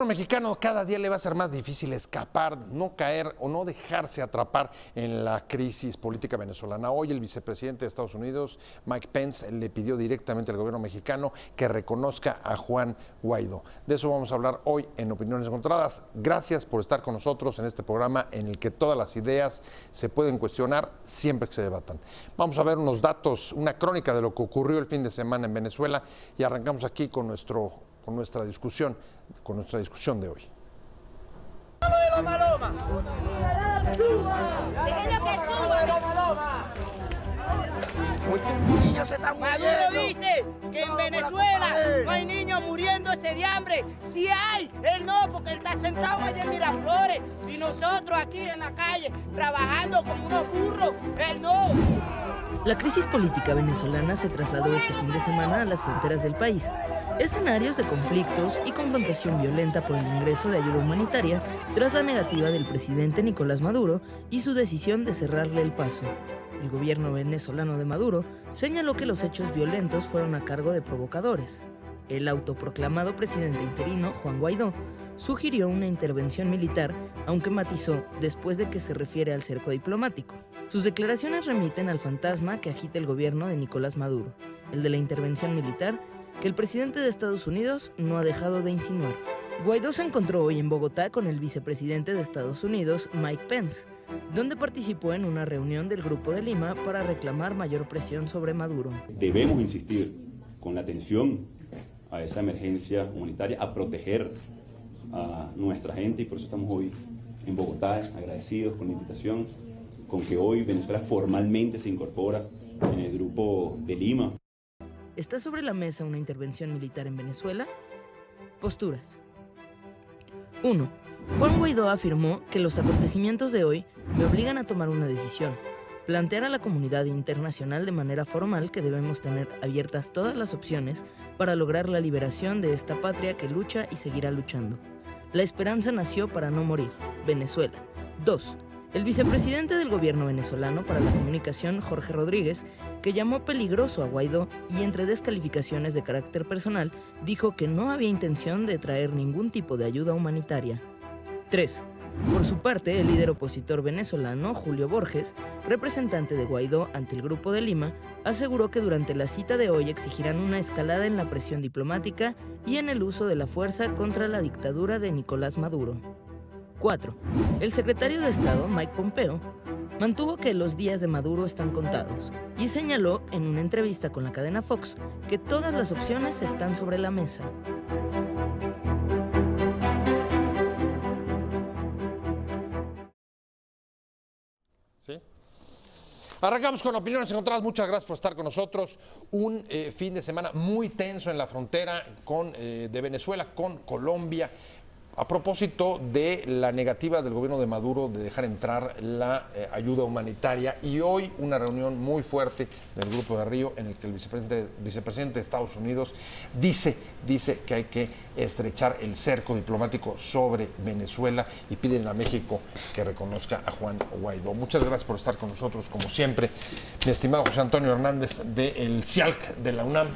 Mexicano cada día le va a ser más difícil escapar, no caer o no dejarse atrapar en la crisis política venezolana. Hoy el vicepresidente de Estados Unidos, Mike Pence, le pidió directamente al gobierno mexicano que reconozca a Juan Guaidó. De eso vamos a hablar hoy en Opiniones Encontradas. Gracias por estar con nosotros en este programa en el que todas las ideas se pueden cuestionar siempre que se debatan. Vamos a ver unos datos, una crónica de lo que ocurrió el fin de semana en Venezuela y arrancamos aquí con nuestra discusión de hoy. ¡Déjenlo que suba! Niños se están muriendo. Maduro dice que en Venezuela no hay niños muriéndose de hambre. Sí hay, él no, porque él está sentado allá en Miraflores y nosotros aquí en la calle trabajando como unos burros, él no. La crisis política venezolana se trasladó este fin de semana a las fronteras del país. Escenarios de conflictos y confrontación violenta por el ingreso de ayuda humanitaria tras la negativa del presidente Nicolás Maduro y su decisión de cerrarle el paso. El gobierno venezolano de Maduro señaló que los hechos violentos fueron a cargo de provocadores. El autoproclamado presidente interino, Juan Guaidó, sugirió una intervención militar, aunque matizó después de que se refiere al cerco diplomático. Sus declaraciones remiten al fantasma que agita el gobierno de Nicolás Maduro, el de la intervención militar, que el presidente de Estados Unidos no ha dejado de insinuar. Guaidó se encontró hoy en Bogotá con el vicepresidente de Estados Unidos, Mike Pence, donde participó en una reunión del Grupo de Lima para reclamar mayor presión sobre Maduro. Debemos insistir con la atención a esa emergencia humanitaria, a proteger a nuestra gente, y por eso estamos hoy en Bogotá, agradecidos con la invitación, con que hoy Venezuela formalmente se incorpora en el Grupo de Lima. ¿Está sobre la mesa una intervención militar en Venezuela? Posturas. 1. Juan Guaidó afirmó que los acontecimientos de hoy me obligan a tomar una decisión, plantear a la comunidad internacional de manera formal que debemos tener abiertas todas las opciones para lograr la liberación de esta patria que lucha y seguirá luchando. La esperanza nació para no morir. Venezuela. 2. El vicepresidente del gobierno venezolano para la comunicación, Jorge Rodríguez, que llamó peligroso a Guaidó y entre descalificaciones de carácter personal, dijo que no había intención de traer ningún tipo de ayuda humanitaria. 3. Por su parte, el líder opositor venezolano, Julio Borges, representante de Guaidó ante el Grupo de Lima, aseguró que durante la cita de hoy exigirán una escalada en la presión diplomática y en el uso de la fuerza contra la dictadura de Nicolás Maduro. 4. El secretario de Estado, Mike Pompeo, mantuvo que los días de Maduro están contados y señaló en una entrevista con la cadena Fox que todas las opciones están sobre la mesa. ¿Sí? Arrancamos con Opiniones Encontradas. Muchas gracias por estar con nosotros. Un fin de semana muy tenso en la frontera de Venezuela con Colombia. A propósito de la negativa del gobierno de Maduro de dejar entrar la ayuda humanitaria, y hoy una reunión muy fuerte del Grupo de Río en el que el vicepresidente de Estados Unidos dice que hay que estrechar el cerco diplomático sobre Venezuela y piden a México que reconozca a Juan Guaidó. Muchas gracias por estar con nosotros, como siempre, mi estimado José Antonio Hernández del CIALC de la UNAM.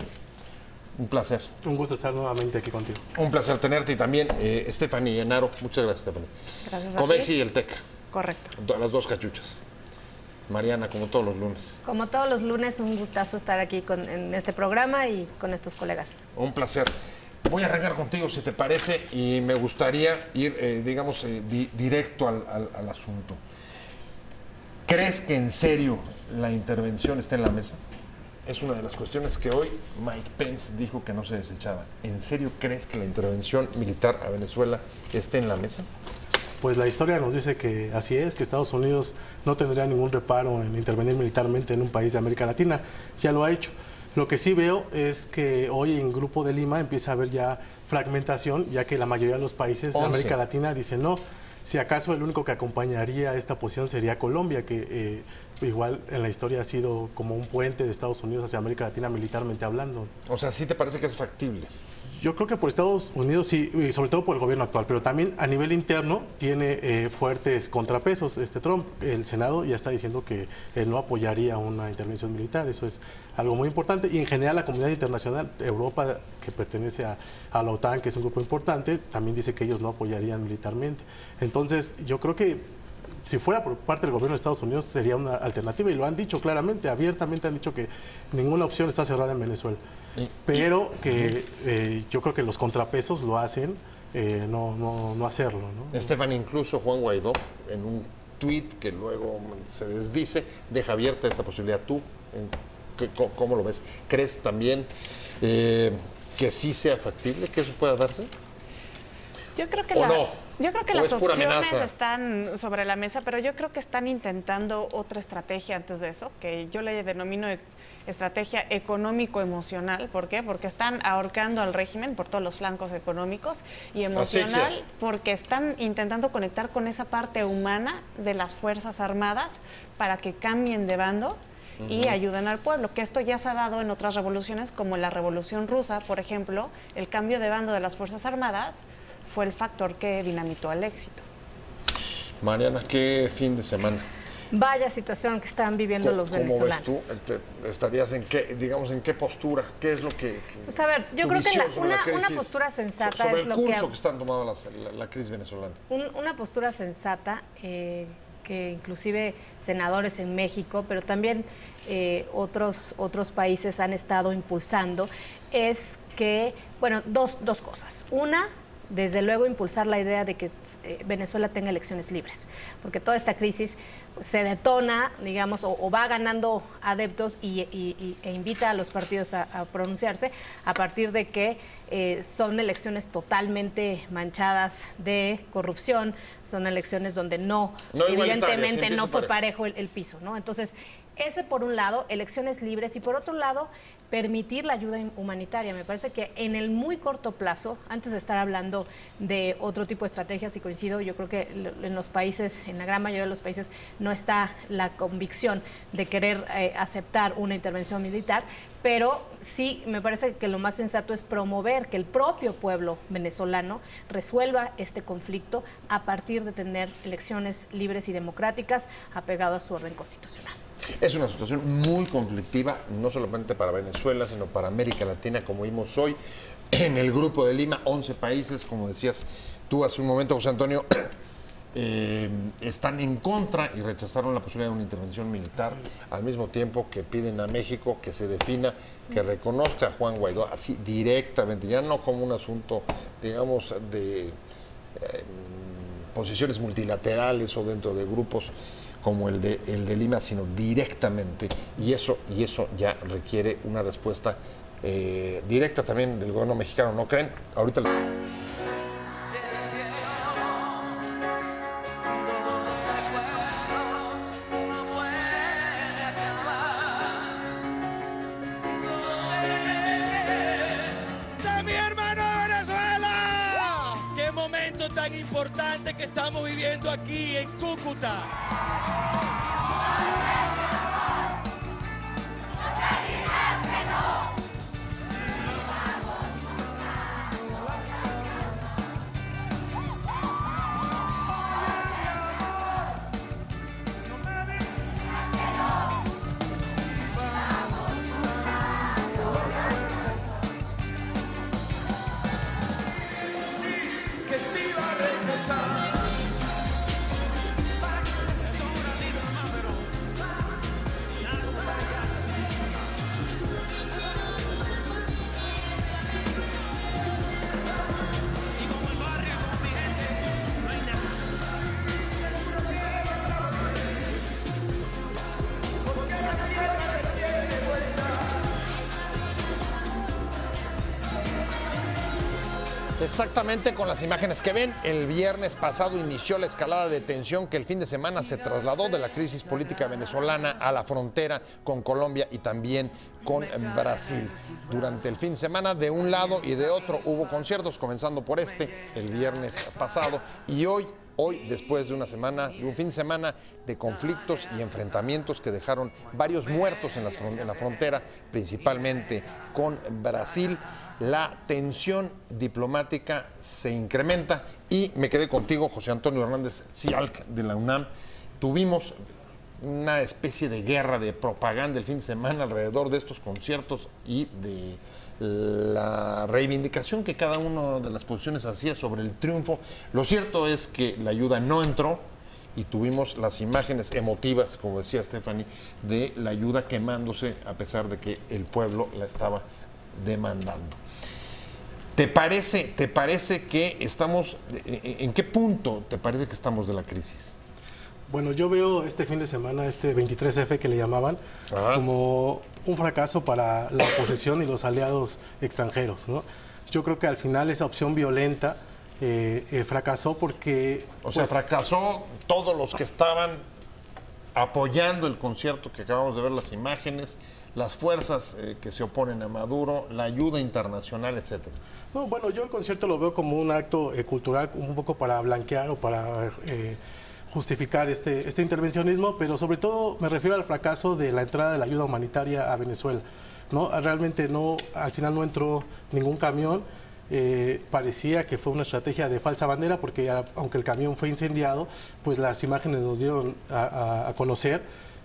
Un placer. Un gusto estar nuevamente aquí contigo. Un placer tenerte, y también Stephanie Llenaro. Muchas gracias, Stephanie. Gracias a Comex ti. y el TEC. Correcto. Las dos cachuchas. Mariana, como todos los lunes. Como todos los lunes, un gustazo estar aquí en este programa y con estos colegas. Un placer. Voy a arrancar contigo, si te parece, y me gustaría ir, directo al asunto. ¿Crees que en serio la intervención está en la mesa? Es una de las cuestiones que hoy Mike Pence dijo que no se desechaba. ¿En serio crees que la intervención militar a Venezuela esté en la mesa? Pues la historia nos dice que así es, que Estados Unidos no tendría ningún reparo en intervenir militarmente en un país de América Latina. Ya lo ha hecho. Lo que sí veo es que hoy en Grupo de Lima empieza a haber ya fragmentación, ya que la mayoría de los países de América Latina dicen no. Si acaso el único que acompañaría esta posición sería Colombia, que igual en la historia ha sido como un puente de Estados Unidos hacia América Latina militarmente hablando. O sea, ¿sí te parece que es factible? Yo creo que por Estados Unidos sí, y sobre todo por el gobierno actual, pero también a nivel interno tiene fuertes contrapesos. Trump, el Senado ya está diciendo que él no apoyaría una intervención militar, eso es algo muy importante. Y en general la comunidad internacional, Europa, que pertenece a la OTAN, que es un grupo importante, también dice que ellos no apoyarían militarmente. Entonces yo creo que si fuera por parte del gobierno de Estados Unidos sería una alternativa, y lo han dicho claramente, abiertamente han dicho que ninguna opción está cerrada en Venezuela. Pero que yo creo que los contrapesos lo hacen no hacerlo, ¿no? Estefan, incluso Juan Guaidó, en un tuit que luego se desdice, deja abierta esa posibilidad. ¿Tú cómo lo ves? ¿Crees también que sí sea factible, que eso pueda darse? Yo creo que Yo creo que las opciones están sobre la mesa, pero yo creo que están intentando otra estrategia antes de eso, que yo le denomino estrategia económico-emocional. ¿Por qué? Porque están ahorcando al régimen por todos los flancos económicos, y emocional porque están intentando conectar con esa parte humana de las Fuerzas Armadas para que cambien de bando y ayuden al pueblo, que esto ya se ha dado en otras revoluciones, como la Revolución Rusa, por ejemplo. El cambio de bando de las Fuerzas Armadas fue el factor que dinamitó el éxito. Mariana, ¿qué fin de semana? Vaya situación que están viviendo los venezolanos. ¿Cómo ves tú? ¿Estarías en qué, digamos, en qué postura? ¿Qué es lo que pues a ver, yo creo que una postura sensata sobre es lo el curso que están tomando la crisis venezolana? Una postura sensata que inclusive senadores en México, pero también otros países han estado impulsando, es que, bueno, dos cosas. Una, desde luego, impulsar la idea de que Venezuela tenga elecciones libres, porque toda esta crisis se detona, digamos, o va ganando adeptos e invita a los partidos a pronunciarse a partir de que son elecciones totalmente manchadas de corrupción, son elecciones donde evidentemente no fue parejo el piso, ¿no? Entonces, ese por un lado, elecciones libres, y por otro lado, permitir la ayuda humanitaria. Me parece que en el muy corto plazo, antes de estar hablando de otro tipo de estrategias, y coincido, yo creo que en los países, en la gran mayoría de los países, no está la convicción de querer aceptar una intervención militar, pero sí me parece que lo más sensato es promover que el propio pueblo venezolano resuelva este conflicto a partir de tener elecciones libres y democráticas apegadas a su orden constitucional. Es una situación muy conflictiva, no solamente para Venezuela, sino para América Latina, como vimos hoy en el Grupo de Lima. 11 países, como decías tú hace un momento, José Antonio, están en contra y rechazaron la posibilidad de una intervención militar, al mismo tiempo que piden a México que se defina, que reconozca a Juan Guaidó así directamente, ya no como un asunto, digamos, de posiciones multilaterales o dentro de grupos como el de Lima, sino directamente, y eso ya requiere una respuesta directa también del gobierno mexicano, ¿no creen? Ahorita tan importante que estamos viviendo aquí en Cúcuta. Exactamente, con las imágenes que ven, el viernes pasado inició la escalada de tensión que el fin de semana se trasladó de la crisis política venezolana a la frontera con Colombia y también con Brasil. Durante el fin de semana, de un lado y de otro, hubo conciertos, comenzando por el viernes pasado, y hoy, después de un fin de semana de conflictos y enfrentamientos que dejaron varios muertos en la frontera, principalmente con Brasil, la tensión diplomática se incrementa. Y me quedé contigo, José Antonio Hernández Cialc, de la UNAM. Tuvimos una especie de guerra de propaganda el fin de semana alrededor de estos conciertos y de la reivindicación que cada una de las posiciones hacía sobre el triunfo. Lo cierto es que la ayuda no entró y tuvimos las imágenes emotivas, como decía Stephanie, de la ayuda quemándose a pesar de que el pueblo la estaba demandando. ¿Te parece que estamos, en qué punto te parece que estamos de la crisis? Bueno, yo veo este fin de semana, este 23F que le llamaban, como un fracaso para la oposición y los aliados extranjeros, ¿no? Yo creo que al final esa opción violenta fracasó porque... O sea, fracasó todos los que estaban apoyando el concierto, que acabamos de ver las imágenes, las fuerzas que se oponen a Maduro, la ayuda internacional, etcétera. No, bueno, yo el concierto lo veo como un acto cultural, un poco para blanquear o para... justificar este intervencionismo, pero sobre todo me refiero al fracaso de la entrada de la ayuda humanitaria a Venezuela, ¿no? Realmente al final no entró ningún camión, parecía que fue una estrategia de falsa bandera, porque aunque el camión fue incendiado, pues las imágenes nos dieron a conocer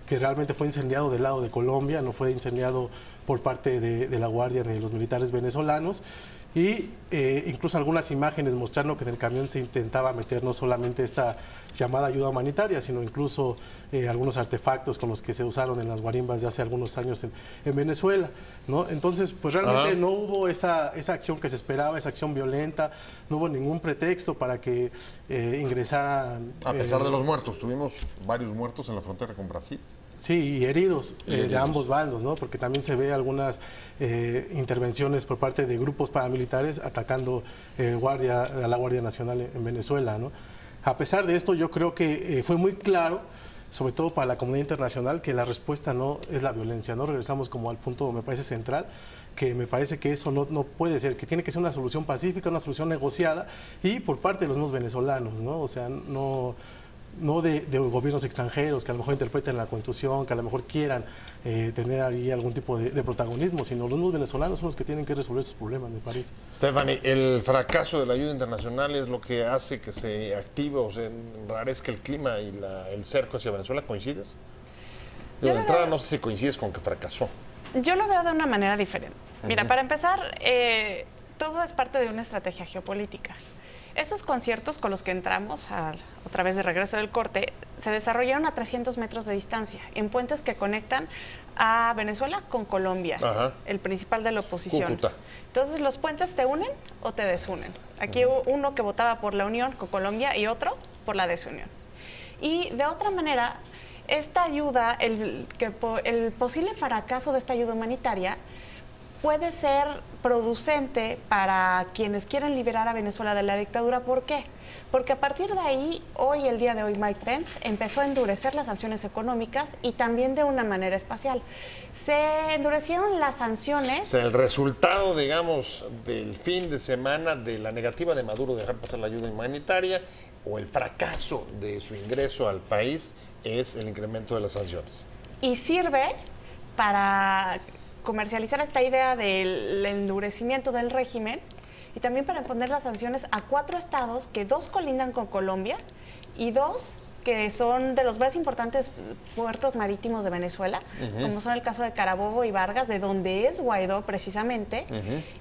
que realmente fue incendiado del lado de Colombia, no fue incendiado por parte de la Guardia ni de los militares venezolanos. Y incluso algunas imágenes mostrando que en el camión se intentaba meter no solamente esta llamada ayuda humanitaria, sino incluso algunos artefactos con los que se usaron en las guarimbas de hace algunos años en Venezuela, ¿no? Entonces, pues realmente no hubo esa acción que se esperaba, esa acción violenta, no hubo ningún pretexto para que ingresaran... A pesar de los muertos, tuvimos varios muertos en la frontera con Brasil. Sí, y heridos de ambos bandos, ¿no? Porque también se ve algunas intervenciones por parte de grupos paramilitares atacando a la Guardia Nacional en Venezuela, ¿no? A pesar de esto, yo creo que fue muy claro, sobre todo para la comunidad internacional, que la respuesta no es la violencia, ¿no? Regresamos como al punto, me parece, central, que me parece que eso no puede ser, que tiene que ser una solución pacífica, una solución negociada y por parte de los mismos venezolanos, ¿no? O sea, no de gobiernos extranjeros que a lo mejor interpreten la Constitución, que a lo mejor quieran tener ahí algún tipo de protagonismo, sino los mismos venezolanos son los que tienen que resolver sus problemas, me parece. Stephanie, el fracaso de la ayuda internacional es lo que hace que se active o se enrarezca el clima y el cerco hacia Venezuela. ¿Coincides? De entrada no sé si coincides con que fracasó. Yo lo veo de una manera diferente. Mira, para empezar, todo es parte de una estrategia geopolítica. Esos conciertos con los que entramos, otra vez de regreso del corte, se desarrollaron a 300 metros de distancia, en puentes que conectan a Venezuela con Colombia, el principal de la oposición. Cúcuta. Entonces, ¿los puentes te unen o te desunen? Aquí hubo uno que votaba por la unión con Colombia y otro por la desunión. Y de otra manera, esta ayuda, el posible fracaso de esta ayuda humanitaria puede ser producente para quienes quieren liberar a Venezuela de la dictadura. ¿Por qué? Porque a partir de ahí, el día de hoy, Mike Pence empezó a endurecer las sanciones económicas y también de una manera espacial. Se endurecieron las sanciones. O sea, el resultado, digamos, del fin de semana de la negativa de Maduro de dejar pasar la ayuda humanitaria o el fracaso de su ingreso al país es el incremento de las sanciones. Y sirve para comercializar esta idea del endurecimiento del régimen y también para poner las sanciones a 4 estados que 2 colindan con Colombia y 2 que son de los más importantes puertos marítimos de Venezuela, como son el caso de Carabobo y Vargas, de donde es Guaidó precisamente.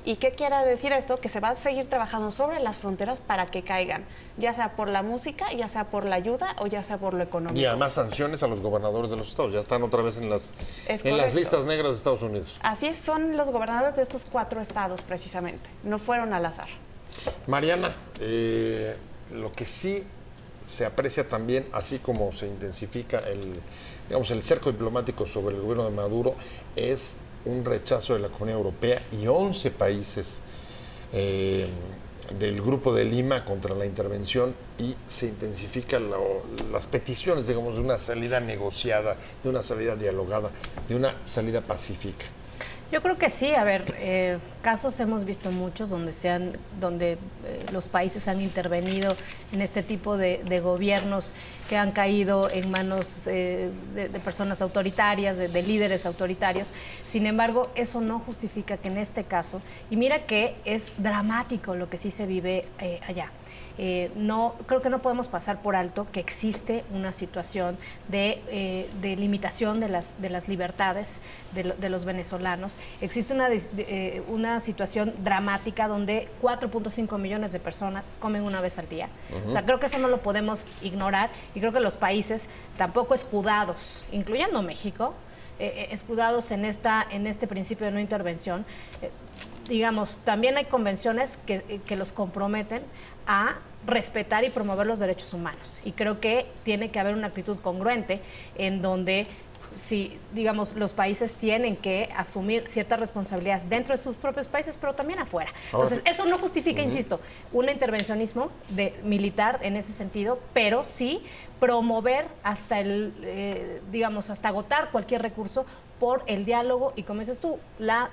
¿Y qué quiere decir esto? Que se va a seguir trabajando sobre las fronteras para que caigan, ya sea por la música, ya sea por la ayuda o ya sea por lo económico. Y además sanciones a los gobernadores de los estados, ya están otra vez en las listas negras de Estados Unidos. Así es, son los gobernadores de estos 4 estados precisamente, no fueron al azar. Mariana, lo que sí se aprecia también, así como se intensifica el cerco diplomático sobre el gobierno de Maduro, es un rechazo de la Comunidad Europea y 11 países del Grupo de Lima contra la intervención, y se intensifican las peticiones, digamos, de una salida negociada, de una salida dialogada, de una salida pacífica. Yo creo que sí, a ver, casos hemos visto muchos donde los países han intervenido en este tipo de gobiernos que han caído en manos de personas autoritarias, de líderes autoritarios. Sin embargo, eso no justifica que en este caso, y mira que es dramático lo que sí se vive allá. Creo que no podemos pasar por alto que existe una situación de limitación de las libertades de los venezolanos. Existe una situación dramática donde 4.5 millones de personas comen una vez al día. O sea, creo que eso no lo podemos ignorar, y creo que los países tampoco escudados, incluyendo México, escudados en este principio de no intervención. Digamos, también hay convenciones que los comprometen a respetar y promover los derechos humanos. Y creo que tiene que haber una actitud congruente en donde, si, digamos, los países tienen que asumir ciertas responsabilidades dentro de sus propios países, pero también afuera. Entonces, eso no justifica, insisto, un intervencionismo militar en ese sentido, pero sí promover hasta hasta agotar cualquier recurso por el diálogo y, como dices tú,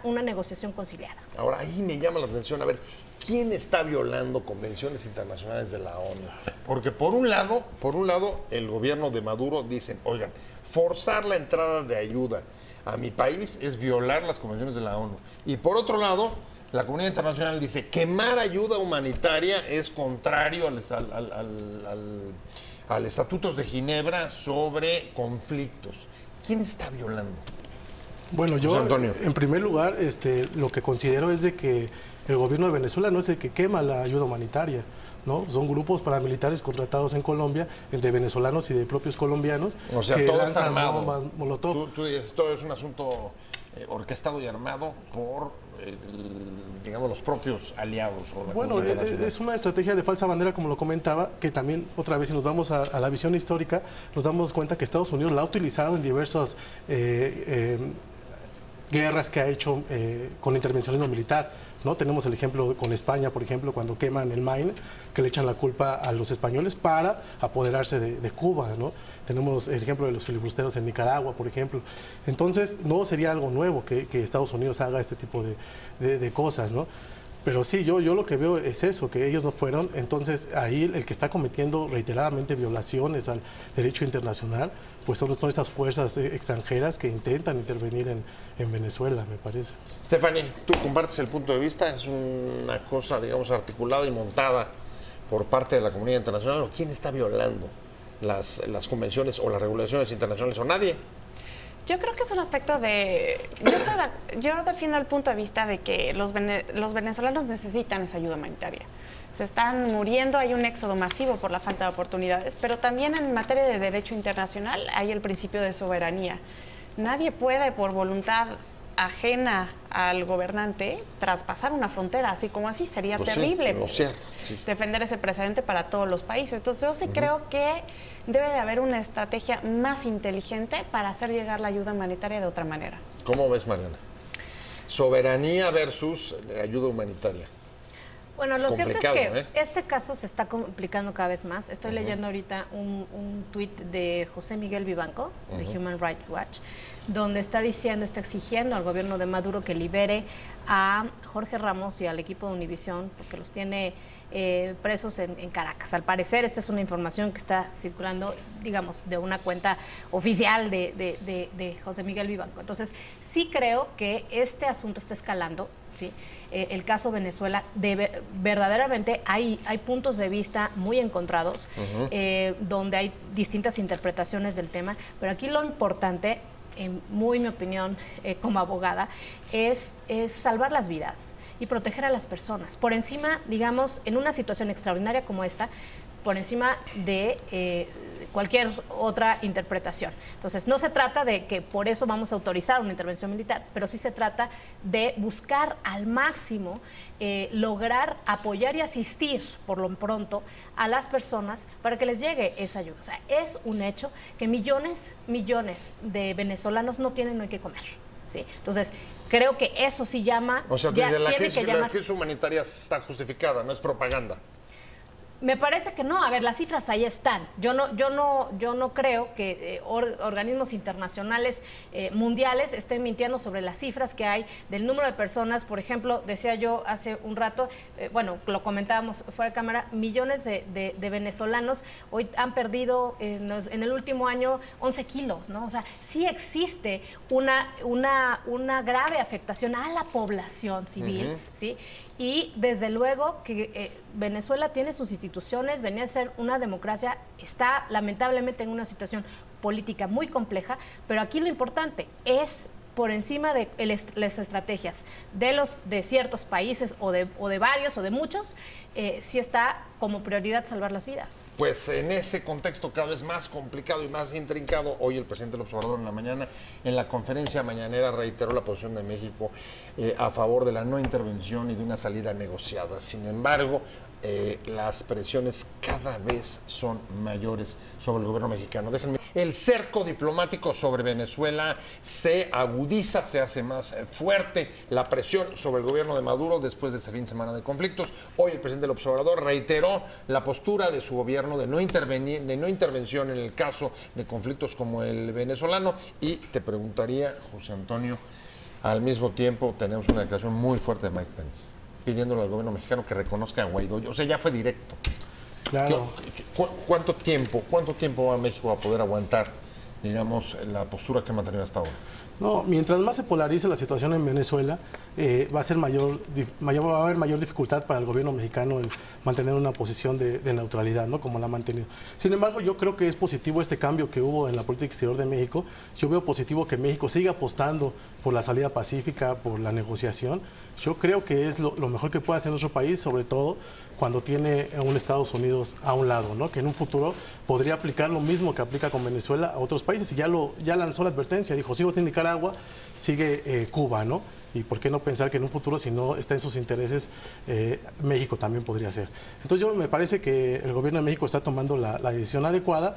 una negociación conciliada. Ahora, ahí me llama la atención, a ver, ¿quién está violando convenciones internacionales de la ONU? Porque por un lado, el gobierno de Maduro dicen, oigan, forzar la entrada de ayuda a mi país es violar las convenciones de la ONU. Y por otro lado, la comunidad internacional dice, quemar ayuda humanitaria es contrario al Estatutos de Ginebra sobre conflictos. ¿Quién está violando? Bueno, yo, en primer lugar, lo que considero es de que el gobierno de Venezuela no es el que quema la ayuda humanitaria, ¿no? Son grupos paramilitares contratados en Colombia, de venezolanos y de propios colombianos, o sea, que todo lanzan está armado. bombas molotov. Tú dices, todo es un asunto orquestado y armado por, digamos, los propios aliados. Bueno, es una estrategia de falsa bandera, como lo comentaba, que también, otra vez, si nos vamos a la visión histórica, nos damos cuenta que Estados Unidos la ha utilizado en diversas guerras que ha hecho con intervencionismo militar, ¿no? Tenemos el ejemplo con España, por ejemplo, cuando queman el Maine, que le echan la culpa a los españoles para apoderarse de Cuba, ¿no? Tenemos el ejemplo de los filibusteros en Nicaragua, por ejemplo. Entonces, no sería algo nuevo que Estados Unidos haga este tipo de cosas, ¿no? Pero sí, yo lo que veo es eso, que ellos no fueron. Entonces, ahí el que está cometiendo reiteradamente violaciones al derecho internacional, pues son estas fuerzas extranjeras que intentan intervenir en Venezuela, me parece. Stephanie, tú compartes el punto de vista, es una cosa, digamos, articulada y montada por parte de la comunidad internacional. ¿Quién está violando las convenciones o las regulaciones internacionales, o nadie? Yo creo que es un aspecto yo defiendo el punto de vista de que los venezolanos necesitan esa ayuda humanitaria. Se están muriendo, hay un éxodo masivo por la falta de oportunidades, pero también en materia de derecho internacional hay el principio de soberanía. Nadie puede, por voluntad ajena al gobernante, traspasar una frontera, así como así sería terrible defender ese precedente para todos los países. Entonces yo sí creo que debe de haber una estrategia más inteligente para hacer llegar la ayuda humanitaria de otra manera. ¿Cómo ves, Mariana? Soberanía versus ayuda humanitaria. Bueno, lo cierto es que este caso se está complicando cada vez más. Estoy leyendo ahorita un tuit de José Miguel Vivanco, de Human Rights Watch, donde está exigiendo al gobierno de Maduro que libere a Jorge Ramos y al equipo de Univisión, porque los tiene presos en Caracas. Al parecer, esta es una información que está circulando, digamos, de una cuenta oficial de José Miguel Vivanco. Entonces, sí creo que este asunto está escalando, ¿sí? El caso Venezuela, verdaderamente hay puntos de vista muy encontrados, donde hay distintas interpretaciones del tema, pero aquí lo importante, en mi opinión, como abogada, es salvar las vidas y proteger a las personas. Por encima, digamos, en una situación extraordinaria como esta, por encima de cualquier otra interpretación. Entonces, no se trata de que por eso vamos a autorizar una intervención militar, pero sí se trata de buscar al máximo lograr apoyar y asistir, por lo pronto, a las personas para que les llegue esa ayuda. O sea, es un hecho que millones de venezolanos no tienen hoy que comer, ¿sí? Entonces, creo que eso sí llama... O sea, la crisis humanitaria está justificada, no es propaganda. Me parece que no. A ver, las cifras ahí están. Yo no creo que organismos internacionales mundiales estén mintiendo sobre las cifras que hay del número de personas. Por ejemplo, decía yo hace un rato, bueno, lo comentábamos fuera de cámara, millones de venezolanos hoy han perdido en el último año 11 kilos, ¿no? O sea, sí existe una grave afectación a la población civil, ¿sí? Y desde luego que Venezuela tiene sus instituciones, venía a ser una democracia, está lamentablemente en una situación política muy compleja, pero aquí lo importante es, por encima de las estrategias de ciertos países o de varios o de muchos, sí está como prioridad salvar las vidas. Pues en ese contexto cada vez más complicado y más intrincado, hoy el presidente López Obrador en la mañana, en la conferencia mañanera, reiteró la posición de México a favor de la no intervención y de una salida negociada. Sin embargo, las presiones cada vez son mayores sobre el gobierno mexicano. Déjenme. El cerco diplomático sobre Venezuela se agudiza, se hace más fuerte la presión sobre el gobierno de Maduro después de este fin de semana de conflictos. Hoy el presidente López Obrador reiteró la postura de su gobierno de no intervención en el caso de conflictos como el venezolano. Y te preguntaría, José Antonio, al mismo tiempo tenemos una declaración muy fuerte de Mike Pence pidiéndole al gobierno mexicano que reconozca a Guaidó. O sea, ya fue directo. Claro. ¿Cuánto tiempo va México a poder aguantar, digamos, la postura que ha mantenido hasta ahora? No, mientras más se polarice la situación en Venezuela, va a haber mayor dificultad para el gobierno mexicano en mantener una posición de neutralidad, ¿no? Como la ha mantenido. Sin embargo, yo creo que es positivo este cambio que hubo en la política exterior de México. Yo veo positivo que México siga apostando por la salida pacífica, por la negociación. Yo creo que es lo mejor que puede hacer nuestro país, sobre todo cuando tiene un Estados Unidos a un lado, ¿no? Que en un futuro podría aplicar lo mismo que aplica con Venezuela a otros países. Y ya lanzó la advertencia, dijo, sigo en Nicaragua, sigue Cuba, ¿no? Y por qué no pensar que en un futuro, si no está en sus intereses, México también podría ser. Entonces yo me parece que el gobierno de México está tomando la decisión adecuada,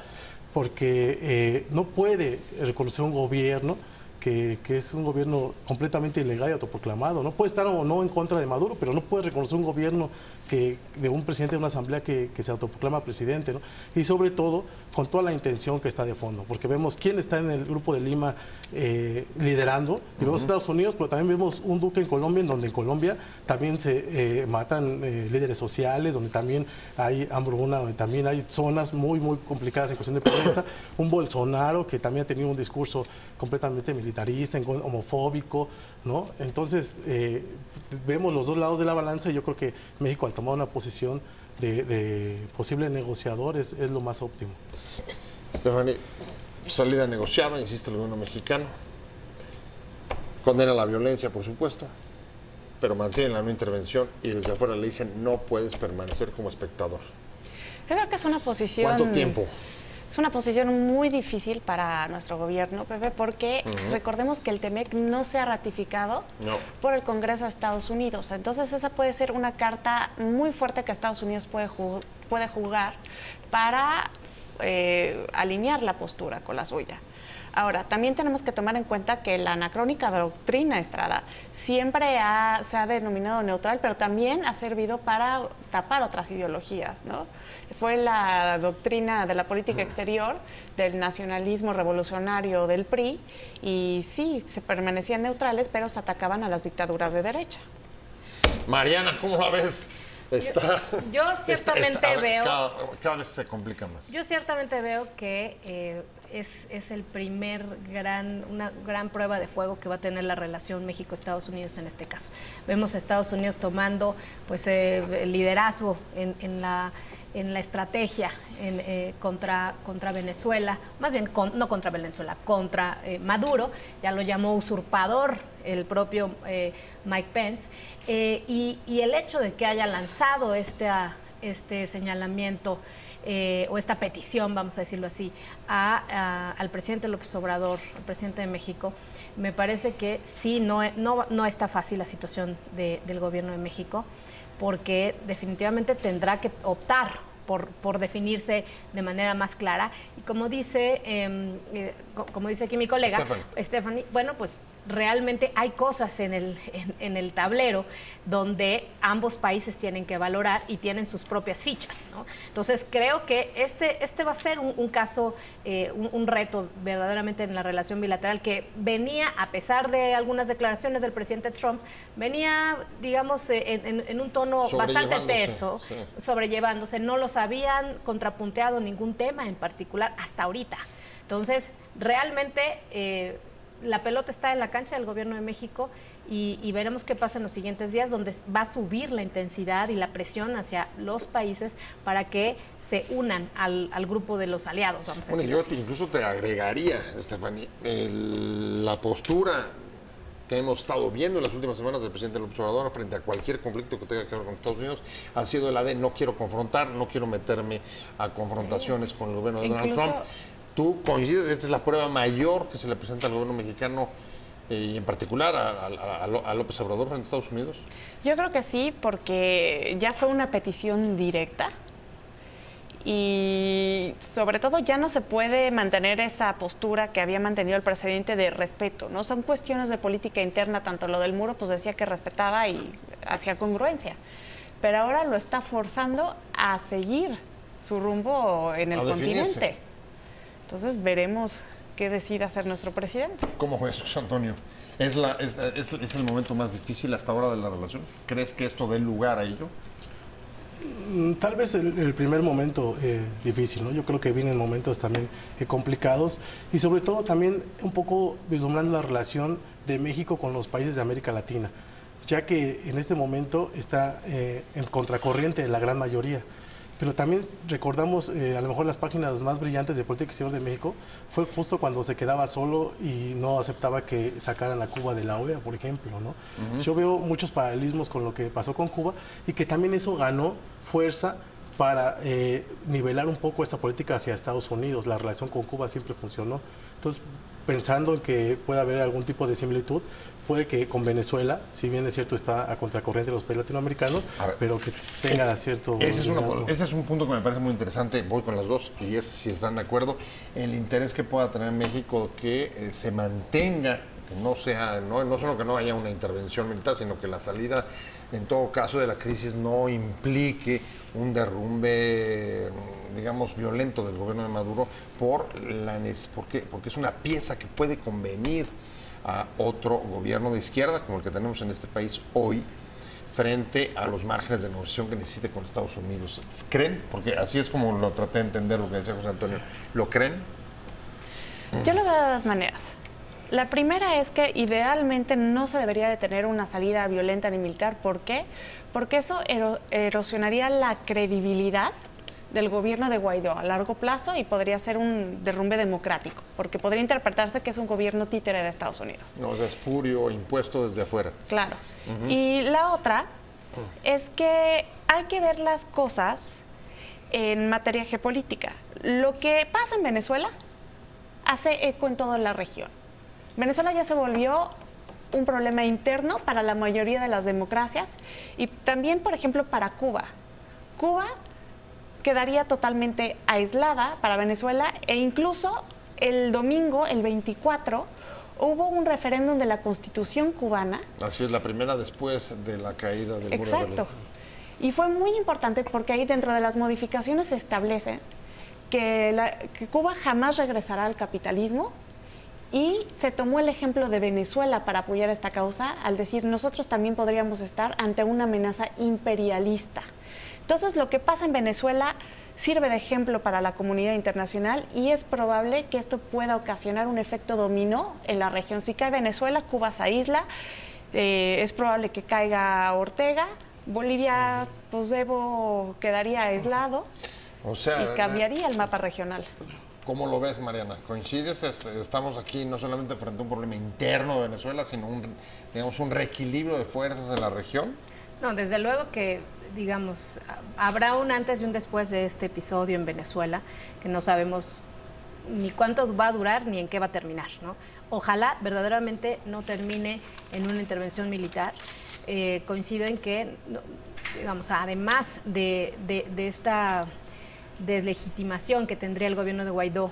porque no puede reconocer un gobierno que es un gobierno completamente ilegal y autoproclamado. No puede estar o no en contra de Maduro, pero no puede reconocer un gobierno de un presidente de una asamblea que se autoproclama presidente, ¿no? Y sobre todo con toda la intención que está de fondo, porque vemos quién está en el Grupo de Lima liderando, y vemos Estados Unidos, pero también vemos un duque en Colombia, en donde en Colombia también se matan líderes sociales, donde también hay hambruna, donde también hay zonas muy, muy complicadas en cuestión de pobreza, un Bolsonaro que también ha tenido un discurso completamente militarista, homofóbico, ¿no? Entonces, vemos los dos lados de la balanza, y yo creo que México, al tomar una posición de posible negociador, es lo más óptimo. Stephanie, salida negociada, insiste el gobierno mexicano, condena la violencia, por supuesto, pero mantiene la no intervención, y desde afuera le dicen no puedes permanecer como espectador. Yo creo que es una posición... ¿Cuánto tiempo? Es una posición muy difícil para nuestro gobierno, Pepe, porque recordemos que el TEMEC no se ha ratificado por el Congreso de Estados Unidos. Entonces esa puede ser una carta muy fuerte que Estados Unidos puede jugar para alinear la postura con la suya. Ahora, también tenemos que tomar en cuenta que la anacrónica doctrina Estrada siempre se ha denominado neutral, pero también ha servido para tapar otras ideologías, ¿no? Fue la doctrina de la política exterior del nacionalismo revolucionario del PRI, y sí, se permanecían neutrales, pero se atacaban a las dictaduras de derecha. Mariana, ¿cómo la ves? Yo ciertamente veo... Cada vez se complica más. Yo ciertamente veo que es el una gran prueba de fuego que va a tener la relación México-Estados Unidos en este caso. Vemos a Estados Unidos tomando pues el liderazgo en la estrategia contra Venezuela, más bien no contra Venezuela, contra Maduro. Ya lo llamó usurpador el propio Mike Pence, y el hecho de que haya lanzado este señalamiento o esta petición, vamos a decirlo así, al presidente López Obrador, al presidente de México, me parece que sí, no está fácil la situación del gobierno de México, porque definitivamente tendrá que optar por definirse de manera más clara. Y como dice aquí mi colega, Stephanie, bueno, pues realmente hay cosas en el tablero donde ambos países tienen que valorar y tienen sus propias fichas, ¿no? Entonces creo que este va a ser un caso, un reto verdaderamente en la relación bilateral, que venía, a pesar de algunas declaraciones del presidente Trump, venía, digamos, en un tono bastante terso, sí, sobrellevándose. No los habían contrapunteado ningún tema en particular hasta ahorita. Entonces, realmente la pelota está en la cancha del gobierno de México y veremos qué pasa en los siguientes días, donde va a subir la intensidad y la presión hacia los países para que se unan al grupo de los aliados, vamos a decir. Bueno, yo incluso te agregaría, Stephanie, la postura que hemos estado viendo en las últimas semanas del presidente López Obrador frente a cualquier conflicto que tenga que ver con Estados Unidos ha sido la de no quiero confrontar, no quiero meterme a confrontaciones con el gobierno de Donald Trump. ¿Tú coincides? Esta es la prueba mayor que se le presenta al gobierno mexicano y en particular a López Obrador frente a Estados Unidos. Yo creo que sí, porque ya fue una petición directa y sobre todo ya no se puede mantener esa postura que había mantenido el presidente de respeto, ¿no? Son cuestiones de política interna, tanto lo del muro, pues decía que respetaba y hacía congruencia, pero ahora lo está forzando a seguir su rumbo en el continente. Entonces veremos qué decide hacer nuestro presidente. ¿Cómo ves, José Antonio? ¿Es el momento más difícil hasta ahora de la relación? ¿Crees que esto dé lugar a ello? Tal vez el primer momento difícil, ¿no? Yo creo que vienen momentos también complicados y sobre todo también un poco vislumbrando la relación de México con los países de América Latina, ya que en este momento está en contracorriente de la gran mayoría. Pero también recordamos, a lo mejor las páginas más brillantes de política exterior de México fue justo cuando se quedaba solo y no aceptaba que sacaran a Cuba de la OEA, por ejemplo, ¿no? Yo veo muchos paralelismos con lo que pasó con Cuba y que también eso ganó fuerza para nivelar un poco esa política hacia Estados Unidos. La relación con Cuba siempre funcionó. Entonces, pensando en que puede haber algún tipo de similitud, puede que con Venezuela, si bien es cierto está a contracorriente de los países latinoamericanos, pero que tenga cierto... Ese es un punto que me parece muy interesante, voy con las dos, y es, si están de acuerdo, el interés que pueda tener México que se mantenga, que no sea, no solo que no haya una intervención militar, sino que la salida, en todo caso, de la crisis no implique un derrumbe, digamos, violento del gobierno de Maduro porque es una pieza que puede convenir a otro gobierno de izquierda como el que tenemos en este país hoy frente a los márgenes de negociación que necesite con Estados Unidos. ¿Creen? Porque así es como lo traté de entender lo que decía José Antonio. Sí. ¿Lo creen? Yo lo veo de dos maneras. La primera es que idealmente no se debería de tener una salida violenta ni militar. ¿Por qué? Porque eso erosionaría la credibilidad del gobierno de Guaidó a largo plazo y podría ser un derrumbe democrático, porque podría interpretarse que es un gobierno títere de Estados Unidos. No, o sea, espurio, impuesto desde afuera. Claro. Y la otra es que hay que ver las cosas en materia geopolítica. Lo que pasa en Venezuela hace eco en toda la región. Venezuela ya se volvió un problema interno para la mayoría de las democracias y también, por ejemplo, para Cuba. Cuba quedaría totalmente aislada para Venezuela e incluso el domingo, el 24, hubo un referéndum de la Constitución cubana. Así es, la primera después de la caída del muro de Berlín. Exacto. Y fue muy importante porque ahí dentro de las modificaciones se establece que Cuba jamás regresará al capitalismo y se tomó el ejemplo de Venezuela para apoyar esta causa al decir nosotros también podríamos estar ante una amenaza imperialista. Entonces, lo que pasa en Venezuela sirve de ejemplo para la comunidad internacional y es probable que esto pueda ocasionar un efecto dominó en la región. Si cae Venezuela, Cuba se aísla, es probable que caiga Ortega, Bolivia, pues Evo quedaría aislado y cambiaría el mapa regional. ¿Cómo lo ves, Mariana? ¿Coincides? Estamos aquí no solamente frente a un problema interno de Venezuela, sino un reequilibrio de fuerzas en la región. No, desde luego que, digamos, habrá un antes y un después de este episodio en Venezuela, que no sabemos ni cuánto va a durar ni en qué va a terminar, ¿no? Ojalá verdaderamente no termine en una intervención militar. Coincido en que, digamos, además de esta deslegitimación que tendría el gobierno de Guaidó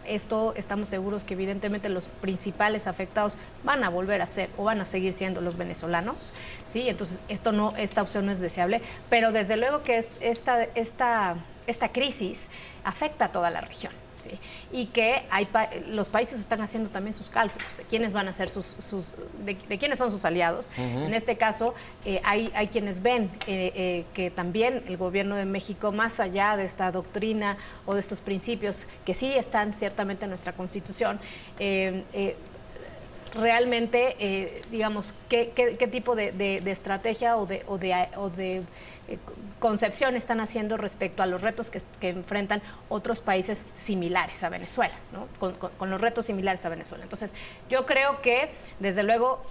esto estamos seguros que evidentemente los principales afectados van a volver a ser o van a seguir siendo los venezolanos, ¿sí? Entonces esta opción no es deseable, pero desde luego que esta crisis afecta a toda la región. ¿Sí? Y que los países están haciendo también sus cálculos de quiénes van a ser de quiénes son sus aliados. En este caso, hay quienes ven que también el gobierno de México, más allá de esta doctrina o de estos principios que sí están ciertamente en nuestra Constitución, realmente, digamos, qué tipo de estrategia o de concepción están haciendo respecto a los retos que enfrentan otros países similares a Venezuela, ¿no? Con los retos similares a Venezuela. Entonces, yo creo que, desde luego,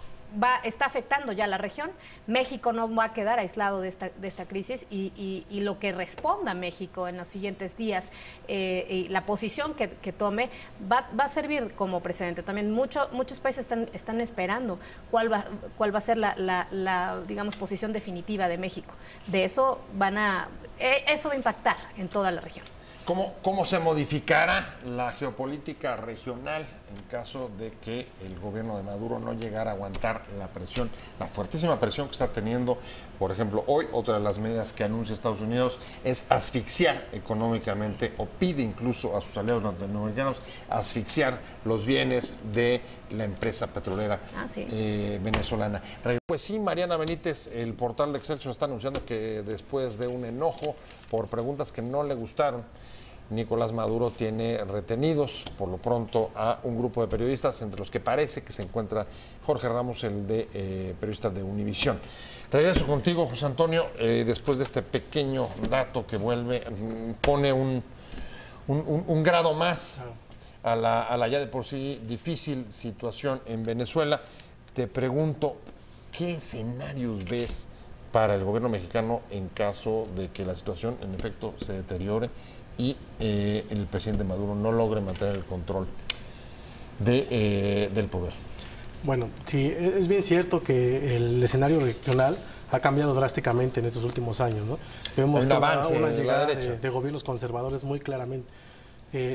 está afectando ya la región. México no va a quedar aislado de esta crisis y lo que responda México en los siguientes días y la posición que tome va a servir como precedente. También muchos países están esperando cuál va a ser la digamos, posición definitiva de México. De eso eso va a impactar en toda la región. ¿Cómo se modificará la geopolítica regional en caso de que el gobierno de Maduro no llegara a aguantar la presión, la fuertísima presión que está teniendo? Por ejemplo, hoy otra de las medidas que anuncia Estados Unidos es asfixiar económicamente, o pide incluso a sus aliados norteamericanos asfixiar los bienes de la empresa petrolera venezolana. Pues sí, Mariana Benítez, el portal de Excelsior está anunciando que después de un enojo por preguntas que no le gustaron, Nicolás Maduro tiene retenidos por lo pronto a un grupo de periodistas, entre los que parece que se encuentra Jorge Ramos, el de periodista de Univisión. Regreso contigo, José Antonio, después de este pequeño dato que pone un grado más a la ya de por sí difícil situación en Venezuela. Te pregunto, ¿qué escenarios ves para el gobierno mexicano en caso de que la situación en efecto se deteriore y el presidente Maduro no logre mantener el control del poder? Bueno, sí, es bien cierto que el escenario regional ha cambiado drásticamente en estos últimos años, ¿no? Vemos una llegada de gobiernos conservadores muy claramente.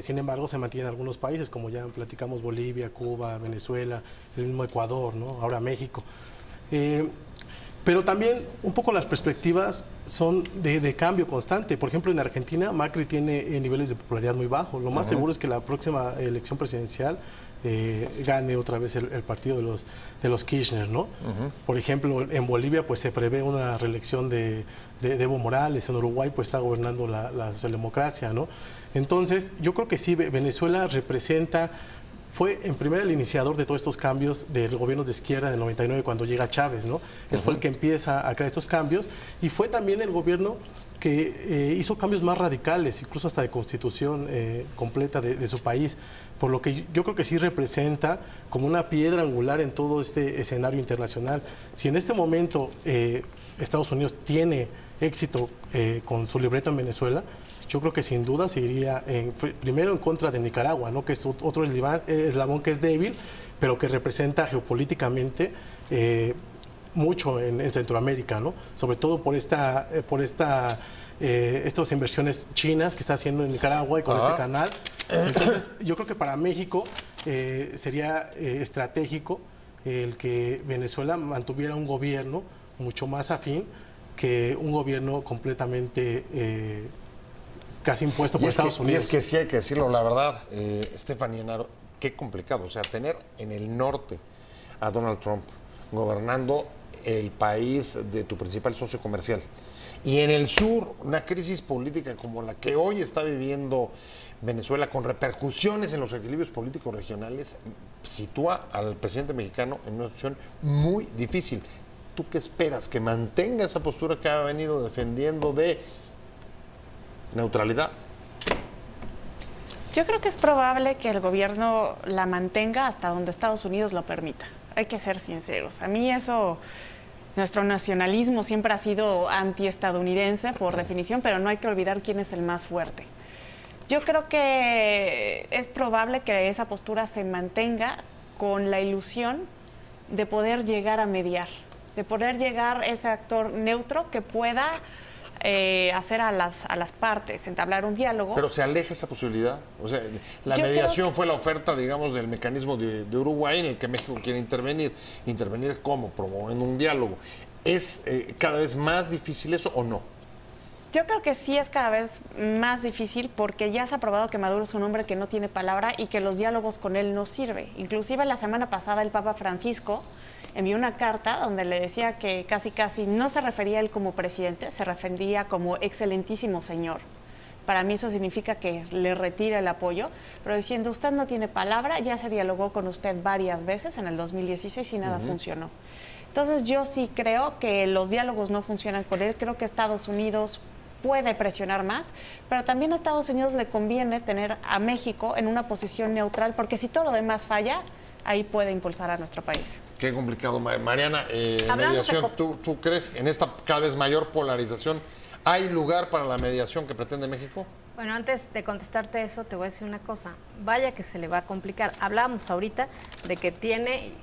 Sin embargo, se mantienen algunos países, como ya platicamos, Bolivia, Cuba, Venezuela, el mismo Ecuador, ¿no? Ahora México. Pero también un poco las perspectivas son de cambio constante. Por ejemplo, en Argentina, Macri tiene niveles de popularidad muy bajos. Lo más seguro es que la próxima elección presidencial gane otra vez el partido de los Kirchner, ¿no? Por ejemplo, en Bolivia pues se prevé una reelección de Evo Morales. En Uruguay pues está gobernando la socialdemocracia, ¿no? Entonces, yo creo que sí, Venezuela fue en primera el iniciador de todos estos cambios del gobierno de izquierda en el 99 cuando llega Chávez, ¿no? Él fue el que empieza a crear estos cambios y fue también el gobierno que hizo cambios más radicales, incluso hasta de constitución completa de su país, por lo que yo creo que sí representa como una piedra angular en todo este escenario internacional. Si en este momento Estados Unidos tiene éxito con su libreto en Venezuela, yo creo que sin duda se iría primero en contra de Nicaragua, ¿no? Que es otro eslabón que es débil, pero que representa geopolíticamente mucho en Centroamérica, ¿no? Sobre todo por estas inversiones chinas que está haciendo en Nicaragua y con este canal. Entonces, yo creo que para México sería estratégico el que Venezuela mantuviera un gobierno mucho más afín que un gobierno completamente casi impuesto por Estados Unidos. Y es que sí hay que decirlo, la verdad, Estefanía Naro, qué complicado. O sea, tener en el norte a Donald Trump gobernando el país de tu principal socio comercial y en el sur una crisis política como la que hoy está viviendo Venezuela, con repercusiones en los equilibrios políticos regionales, sitúa al presidente mexicano en una situación muy difícil. ¿Tú qué esperas? ¿Que mantenga esa postura que ha venido defendiendo de neutralidad? Yo creo que es probable que el gobierno la mantenga hasta donde Estados Unidos lo permita. Hay que ser sinceros. A mí nuestro nacionalismo siempre ha sido antiestadounidense por definición, pero no hay que olvidar quién es el más fuerte. Yo creo que es probable que esa postura se mantenga con la ilusión de poder llegar a mediar, de poder llegar a ese actor neutro que pueda hacer a las partes, entablar un diálogo. Pero ¿se aleja esa posibilidad? O sea, la mediación fue la oferta, digamos, del mecanismo de Uruguay en el que México quiere intervenir. ¿Intervenir cómo? Promoviendo un diálogo. ¿Es cada vez más difícil eso o no? Yo creo que sí es cada vez más difícil porque ya se ha probado que Maduro es un hombre que no tiene palabra y que los diálogos con él no sirven. Inclusive la semana pasada el Papa Francisco envió una carta donde le decía que casi no se refería a él como presidente, se refería como excelentísimo señor. Para mí eso significa que le retira el apoyo, pero diciendo usted no tiene palabra, ya se dialogó con usted varias veces en el 2016 y nada funcionó. Entonces yo sí creo que los diálogos no funcionan con él, creo que Estados Unidos puede presionar más, pero también a Estados Unidos le conviene tener a México en una posición neutral, porque si todo lo demás falla, ahí puede impulsar a nuestro país. Qué complicado, Mariana. Mediación, ¿tú crees en esta cada vez mayor polarización hay lugar para la mediación que pretende México? Bueno, antes de contestarte eso, te voy a decir una cosa. Vaya que se le va a complicar. Hablábamos ahorita de que tiene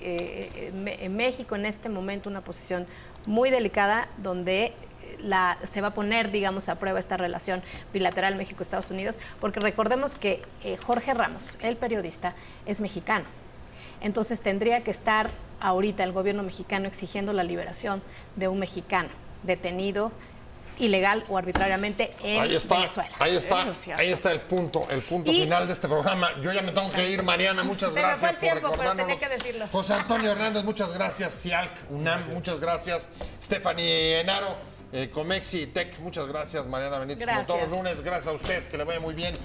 México en este momento una posición muy delicada donde se va a poner, digamos, a prueba esta relación bilateral México-Estados Unidos, porque recordemos que Jorge Ramos, el periodista, es mexicano. Entonces tendría que estar ahorita el gobierno mexicano exigiendo la liberación de un mexicano detenido ilegal o arbitrariamente en Venezuela. Ahí está el punto final de este programa. Yo ya me tengo que ir, Mariana, muchas gracias por recordarnos. Tenía que decirlo. José Antonio Hernández, muchas gracias. CIALC, UNAM, muchas gracias. Stephanie Enaro, Comexi Tech, muchas gracias. Mariana Benítez, como todos los lunes, gracias a usted, que le vaya muy bien.